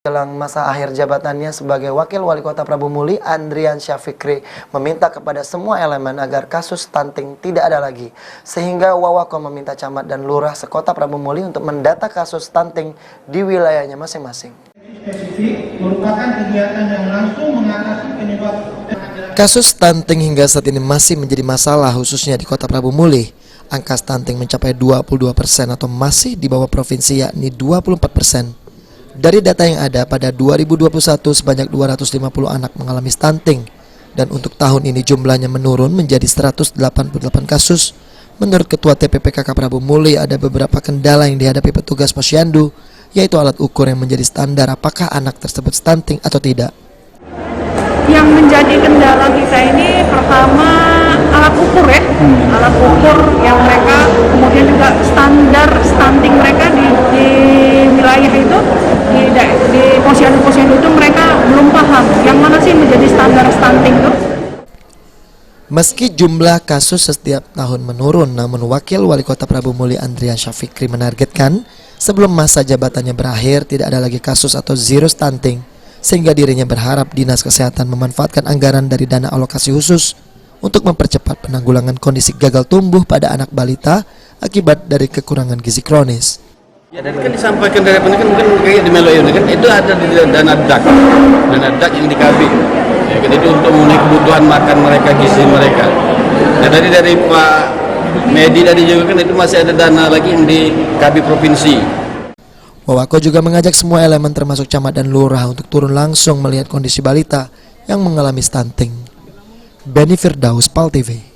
Jelang masa akhir jabatannya sebagai Wakil Wali Kota Prabu Muli, Andrian Syafikri meminta kepada semua elemen agar kasus stunting tidak ada lagi. Sehingga Wawako meminta camat dan lurah sekota Prabu Muli untuk mendata kasus stunting di wilayahnya masing-masing. Merupakan kegiatan yang langsung mengatasi penyebab. Kasus stunting hingga saat ini masih menjadi masalah khususnya di Kota Prabu Muli. Angka stunting mencapai 22% atau masih di bawah provinsi yakni 24%. Dari data yang ada pada 2021 sebanyak 250 anak mengalami stunting dan untuk tahun ini jumlahnya menurun menjadi 188 kasus. Menurut Ketua TPPKK Prabu Muli ada beberapa kendala yang dihadapi petugas posyandu, yaitu alat ukur yang menjadi standar apakah anak tersebut stunting atau tidak. Yang menjadi kendala kita ini pertama alat ukur ya, alat ukur yang mereka kemudian juga standar stunting mereka di wilayah itu di posyandu-posyandu itu mereka belum paham yang mana sih menjadi standar stunting itu. Meski jumlah kasus setiap tahun menurun, namun Wakil Wali Kota Prabu Muli Andrian Syafikri menargetkan sebelum masa jabatannya berakhir tidak ada lagi kasus atau zero stunting, sehingga dirinya berharap Dinas Kesehatan memanfaatkan anggaran dari dana alokasi khusus untuk mempercepat penanggulangan kondisi gagal tumbuh pada anak balita akibat dari kekurangan gizi kronis. Ya, dan kan disampaikan dari pendidikan mungkin kayak di Melo ini kan itu ada di dana DAK yang di KB. Ya, kan itu untuk memenuhi kebutuhan makan mereka, gizi mereka. Dan dari Pak Medi tadi juga kan itu masih ada dana lagi yang di KB provinsi. Wawako juga mengajak semua elemen termasuk camat dan lurah untuk turun langsung melihat kondisi balita yang mengalami stunting. Benny Firdaus, PAL TV.